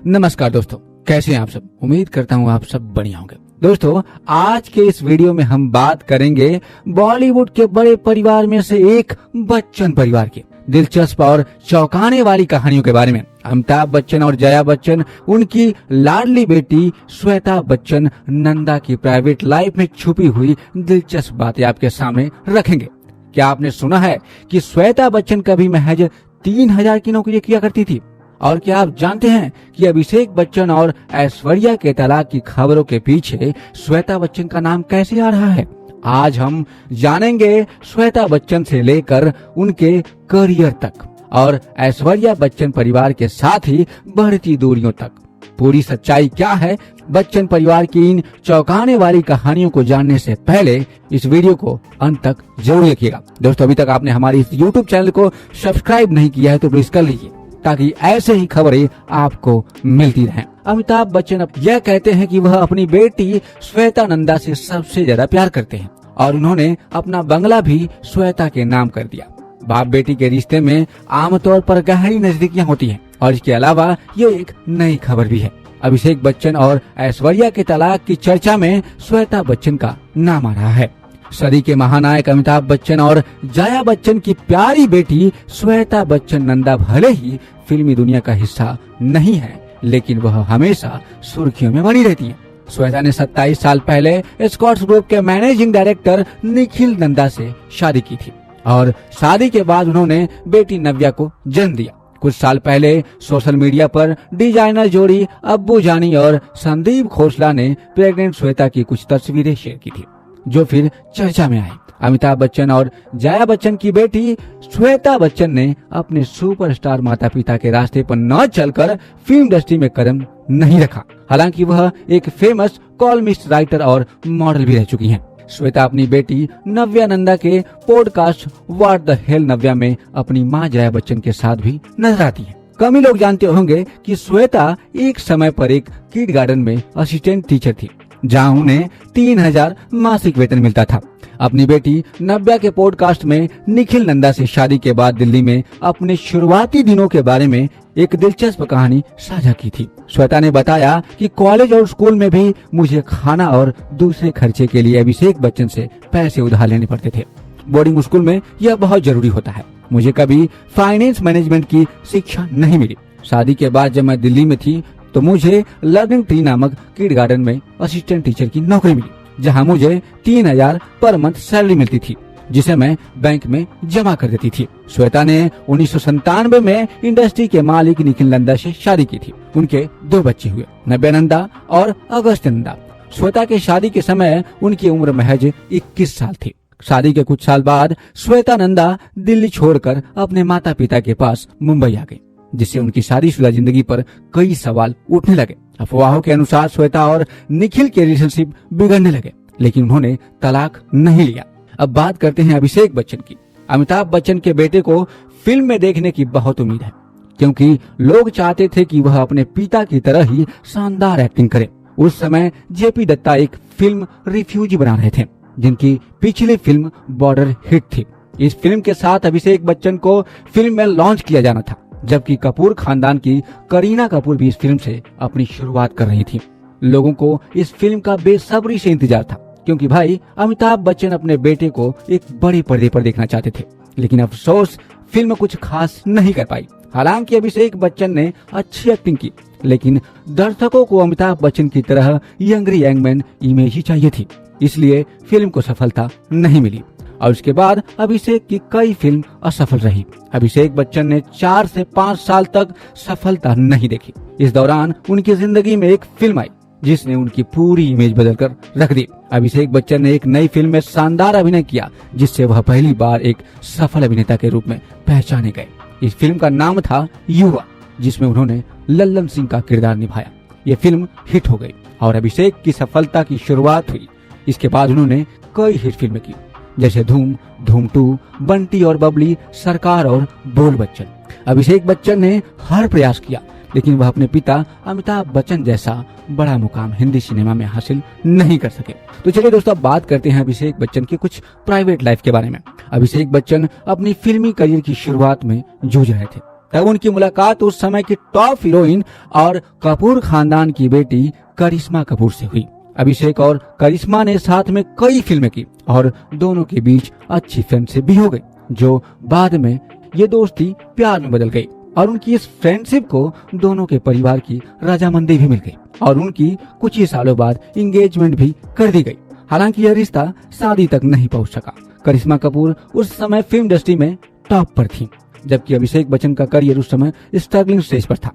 नमस्कार दोस्तों, कैसे हैं आप सब। उम्मीद करता हूँ आप सब बढ़िया होंगे। दोस्तों, आज के इस वीडियो में हम बात करेंगे बॉलीवुड के बड़े परिवार में से एक बच्चन परिवार की दिलचस्प और चौंकाने वाली कहानियों के बारे में। अमिताभ बच्चन और जया बच्चन उनकी लाडली बेटी श्वेता बच्चन नंदा की प्राइवेट लाइफ में छुपी हुई दिलचस्प बातें आपके सामने रखेंगे। क्या आपने सुना है कि श्वेता बच्चन कभी महज 3000 की नौकरी किया करती थी? और क्या आप जानते हैं कि अभिषेक बच्चन और ऐश्वर्या के तलाक की खबरों के पीछे श्वेता बच्चन का नाम कैसे आ रहा है? आज हम जानेंगे श्वेता बच्चन से लेकर उनके करियर तक और ऐश्वर्या बच्चन परिवार के साथ ही बढ़ती दूरियों तक पूरी सच्चाई क्या है। बच्चन परिवार की इन चौंकाने वाली कहानियों को जानने से पहले इस वीडियो को अंत तक जरूर देखिएगा। दोस्तों, अभी तक आपने हमारे इस YouTube चैनल को सब्सक्राइब नहीं किया है तो प्लीज कर लीजिए ताकि ऐसे ही खबरें आपको मिलती रहें। अमिताभ बच्चन अब यह कहते हैं कि वह अपनी बेटी श्वेता नंदा से सबसे ज्यादा प्यार करते हैं और उन्होंने अपना बंगला भी श्वेता के नाम कर दिया। बाप बेटी के रिश्ते में आमतौर पर गहरी नजदीकियां होती हैं और इसके अलावा ये एक नई खबर भी है। अभिषेक बच्चन और ऐश्वर्या के तलाक की चर्चा में श्वेता बच्चन का नाम आ रहा है। सदी के महानायक अमिताभ बच्चन और जया बच्चन की प्यारी बेटी श्वेता बच्चन नंदा भले ही फिल्मी दुनिया का हिस्सा नहीं है, लेकिन वह हमेशा सुर्खियों में बनी रहती है। श्वेता ने 27 साल पहले स्कॉट्स ग्रुप के मैनेजिंग डायरेक्टर निखिल नंदा से शादी की थी और शादी के बाद उन्होंने बेटी नव्या को जन्म दिया। कुछ साल पहले सोशल मीडिया पर डिजाइनर जोड़ी अब्बू जानी और संदीप खोसला ने प्रेग्नेंट श्वेता की कुछ तस्वीरें शेयर की थी जो फिर चर्चा में आई। अमिताभ बच्चन और जया बच्चन की बेटी श्वेता बच्चन ने अपने सुपरस्टार माता पिता के रास्ते पर न चलकर फिल्म इंडस्ट्री में कदम नहीं रखा। हालांकि वह एक फेमस कॉलमिस्ट राइटर और मॉडल भी रह चुकी हैं। श्वेता अपनी बेटी नव्या नंदा के पॉडकास्ट व्हाट द हेल नव्या में अपनी मां जया बच्चन के साथ भी नजर आती है। कम ही लोग जानते होंगे कि श्वेता एक समय पर एक किड गार्डन में असिस्टेंट टीचर थी जहां उन्हें 3000 मासिक वेतन मिलता था। अपनी बेटी नव्या के पॉडकास्ट में निखिल नंदा से शादी के बाद दिल्ली में अपने शुरुआती दिनों के बारे में एक दिलचस्प कहानी साझा की थी। श्वेता ने बताया कि कॉलेज और स्कूल में भी मुझे खाना और दूसरे खर्चे के लिए अभिषेक बच्चन से पैसे उधार लेने पड़ते थे। बोर्डिंग स्कूल में यह बहुत जरूरी होता है। मुझे कभी फाइनेंस मैनेजमेंट की शिक्षा नहीं मिली। शादी के बाद जब मैं दिल्ली में थी तो मुझे लर्निंग ट्री नामक किड गार्डन में असिस्टेंट टीचर की नौकरी मिली, जहां मुझे 3000 पर मंथ सैलरी मिलती थी जिसे मैं बैंक में जमा कर देती थी। श्वेता ने 1997 में इंडस्ट्री के मालिक निखिल नंदा से शादी की थी। उनके 2 बच्चे हुए, नव्या नंदा और अगस्त नंदा। श्वेता के शादी के समय उनकी उम्र महज 21 साल थी। शादी के कुछ साल बाद श्वेता नंदा दिल्ली छोड़कर अपने माता पिता के पास मुंबई आ गई, जिससे उनकी शादीशुदा जिंदगी पर कई सवाल उठने लगे। अफवाहों के अनुसार श्वेता और निखिल के रिलेशनशिप बिगड़ने लगे, लेकिन उन्होंने तलाक नहीं लिया। अब बात करते हैं अभिषेक बच्चन की। अमिताभ बच्चन के बेटे को फिल्म में देखने की बहुत उम्मीद है, क्योंकि लोग चाहते थे कि वह अपने पिता की तरह ही शानदार एक्टिंग करे। उस समय जेपी दत्ता एक फिल्म रिफ्यूजी बना रहे थे, जिनकी पिछली फिल्म बॉर्डर हिट थी। इस फिल्म के साथ अभिषेक बच्चन को फिल्म में लॉन्च किया जाना था, जबकि कपूर खानदान की करीना कपूर भी इस फिल्म से अपनी शुरुआत कर रही थी। लोगों को इस फिल्म का बेसब्री से इंतजार था, क्योंकि भाई अमिताभ बच्चन अपने बेटे को एक बड़े पर्दे पर देखना चाहते थे। लेकिन अफसोस फिल्म कुछ खास नहीं कर पाई। हालांकि अभिषेक बच्चन ने अच्छी एक्टिंग की, लेकिन दर्शकों को अमिताभ बच्चन की तरह यंगरी यंगमैन इमेज ही चाहिए थी, इसलिए फिल्म को सफलता नहीं मिली और उसके बाद अभिषेक की कई फिल्म असफल रही। अभिषेक बच्चन ने 4 से 5 साल तक सफलता नहीं देखी। इस दौरान उनकी जिंदगी में एक फिल्म आई जिसने उनकी पूरी इमेज बदलकर रख दी। अभिषेक बच्चन ने एक नई फिल्म में शानदार अभिनय किया, जिससे वह पहली बार एक सफल अभिनेता के रूप में पहचाने गए। इस फिल्म का नाम था युवा, जिसमें उन्होंने लल्लन सिंह का किरदार निभाया। ये फिल्म हिट हो गई और अभिषेक की सफलता की शुरुआत हुई। इसके बाद उन्होंने कई हिट फिल्में की, जैसे धूम, धूम 2, बंटी और बबली, सरकार और बोल बच्चन। अभिषेक बच्चन ने हर प्रयास किया, लेकिन वह अपने पिता अमिताभ बच्चन जैसा बड़ा मुकाम हिंदी सिनेमा में हासिल नहीं कर सके। तो चलिए दोस्तों, अब बात करते हैं अभिषेक बच्चन की कुछ प्राइवेट लाइफ के बारे में। अभिषेक बच्चन अपनी फिल्मी करियर की शुरुआत में जूझ रहे थे। तब उनकी मुलाकात उस समय की टॉप हीरोइन और कपूर खानदान की बेटी करिश्मा कपूर से हुई। अभिषेक और करिश्मा ने साथ में कई फिल्में की और दोनों के बीच अच्छी फ्रेंडशिप भी हो गई, जो बाद में ये दोस्ती प्यार में बदल गई और उनकी इस फ्रेंडशिप को दोनों के परिवार की रजामंदी भी मिल गई और उनकी कुछ ही सालों बाद एंगेजमेंट भी कर दी गई। हालांकि यह रिश्ता शादी तक नहीं पहुंच सका। करिश्मा कपूर उस समय फिल्म इंडस्ट्री में टॉप पर थी, जबकि अभिषेक बच्चन का करियर उस समय स्ट्रगलिंग स्टेज पर था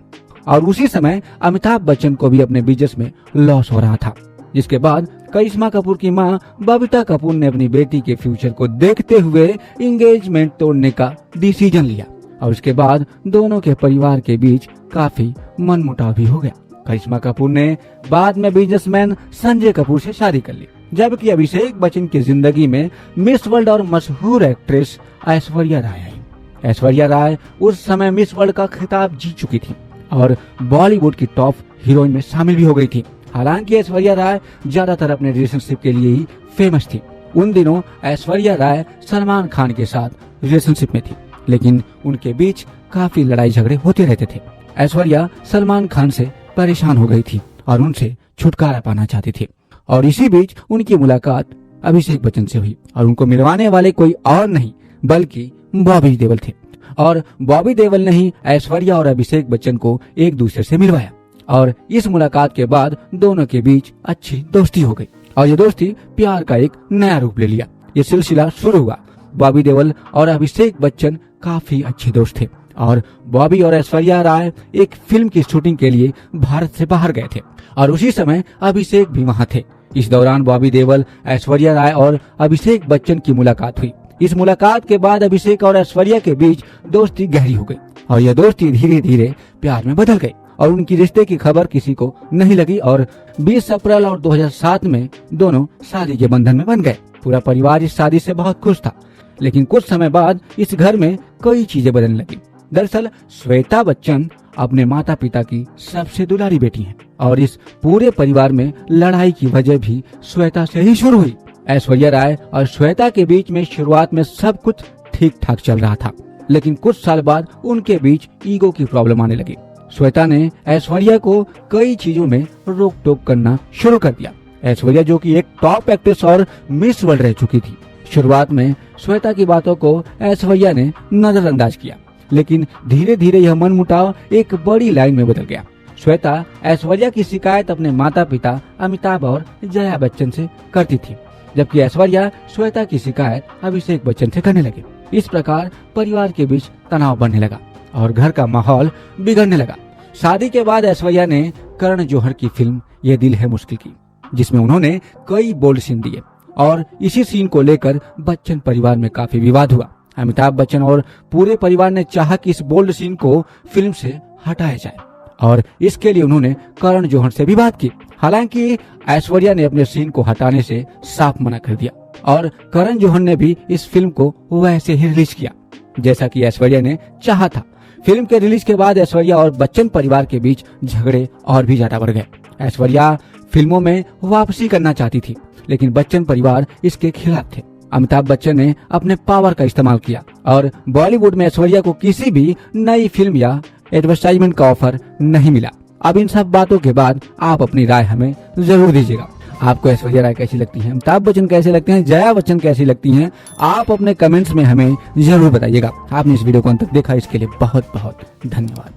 और उसी समय अमिताभ बच्चन को भी अपने बिजनेस में लॉस हो रहा था। जिसके बाद करिश्मा कपूर की मां बबीता कपूर ने अपनी बेटी के फ्यूचर को देखते हुए एंगेजमेंट तोड़ने का डिसीजन लिया और उसके बाद दोनों के परिवार के बीच काफी मनमुटाव भी हो गया। करिश्मा कपूर ने बाद में बिजनेसमैन संजय कपूर से शादी कर ली, जबकि अभिषेक बच्चन की जिंदगी में मिस वर्ल्ड और मशहूर एक्ट्रेस ऐश्वर्या राय आई। ऐश्वर्या राय उस समय मिस वर्ल्ड का खिताब जीत चुकी थी और बॉलीवुड की टॉप हीरोइन में शामिल भी हो गई थी। हालांकि ऐश्वर्या राय ज्यादातर अपने रिलेशनशिप के लिए ही फेमस थी। उन दिनों ऐश्वर्या राय सलमान खान के साथ रिलेशनशिप में थी, लेकिन उनके बीच काफी लड़ाई झगड़े होते रहते थे। ऐश्वर्या सलमान खान से परेशान हो गई थी और उनसे छुटकारा पाना चाहती थी और इसी बीच उनकी मुलाकात अभिषेक बच्चन से हुई और उनको मिलवाने वाले कोई और नहीं बल्कि बॉबी देओल थे और बॉबी देओल ने ही ऐश्वर्या और अभिषेक बच्चन को एक दूसरे से मिलवाया और इस मुलाकात के बाद दोनों के बीच अच्छी दोस्ती हो गई और ये दोस्ती प्यार का एक नया रूप ले लिया। ये सिलसिला शुरू हुआ। बॉबी देओल और अभिषेक बच्चन काफी अच्छे दोस्त थे और बॉबी और ऐश्वर्या राय एक फिल्म की शूटिंग के लिए भारत से बाहर गए थे और उसी समय अभिषेक भी वहाँ थे। इस दौरान बॉबी देओल, ऐश्वर्या राय और अभिषेक बच्चन की मुलाकात हुई। इस मुलाकात के बाद अभिषेक और ऐश्वर्या के बीच दोस्ती गहरी हो गई और यह दोस्ती धीरे धीरे प्यार में बदल गई और उनकी रिश्ते की खबर किसी को नहीं लगी और 20 अप्रैल और 2007 में दोनों शादी के बंधन में बन गए। पूरा परिवार इस शादी से बहुत खुश था, लेकिन कुछ समय बाद इस घर में कई चीजें बदलने लगी। दरअसल श्वेता बच्चन अपने माता पिता की सबसे दुलारी बेटी हैं और इस पूरे परिवार में लड़ाई की वजह भी श्वेता से ही शुरू हुई। ऐश्वर्या राय और श्वेता के बीच में शुरुआत में सब कुछ ठीक ठाक चल रहा था, लेकिन कुछ साल बाद उनके बीच ईगो की प्रॉब्लम आने लगी। श्वेता ने ऐश्वर्या को कई चीजों में रोक टोक करना शुरू कर दिया। ऐश्वर्या, जो कि एक टॉप एक्ट्रेस और मिस वर्ल्ड रह चुकी थी, शुरुआत में श्वेता की बातों को ऐश्वर्या ने नजरअंदाज किया, लेकिन धीरे धीरे यह मनमुटाव एक बड़ी लाइन में बदल गया। श्वेता ऐश्वर्या की शिकायत अपने माता पिता अमिताभ और जया बच्चन से करती थी, जबकि ऐश्वर्या श्वेता की शिकायत अभिषेक बच्चन से करने लगे। इस प्रकार परिवार के बीच तनाव बढ़ने लगा और घर का माहौल बिगड़ने लगा। शादी के बाद ऐश्वर्या ने करण जौहर की फिल्म ये दिल है मुश्किल की, जिसमें उन्होंने कई बोल्ड सीन दिए और इसी सीन को लेकर बच्चन परिवार में काफी विवाद हुआ। अमिताभ बच्चन और पूरे परिवार ने चाहा कि इस बोल्ड सीन को फिल्म से हटाया जाए और इसके लिए उन्होंने करण जौहर से भी बात की। हालांकि ऐश्वर्या ने अपने सीन को हटाने से साफ मना कर दिया और करण जौहर ने भी इस फिल्म को वैसे ही रिलीज किया जैसा कि ऐश्वर्या ने चाहा था। फिल्म के रिलीज के बाद ऐश्वर्या और बच्चन परिवार के बीच झगड़े और भी ज्यादा बढ़ गए। ऐश्वर्या फिल्मों में वापसी करना चाहती थी, लेकिन बच्चन परिवार इसके खिलाफ थे। अमिताभ बच्चन ने अपने पावर का इस्तेमाल किया और बॉलीवुड में ऐश्वर्या को किसी भी नई फिल्म या एडवर्टाइजमेंट का ऑफर नहीं मिला। अब इन सब बातों के बाद आप अपनी राय हमें जरूर दीजिएगा। आपको ऐश्वर्या राय कैसी लगती है, अमिताभ बच्चन कैसे लगते हैं, जया बच्चन कैसी लगती हैं, आप अपने कमेंट्स में हमें जरूर बताइएगा। आपने इस वीडियो को अंत तक देखा, इसके लिए बहुत बहुत धन्यवाद।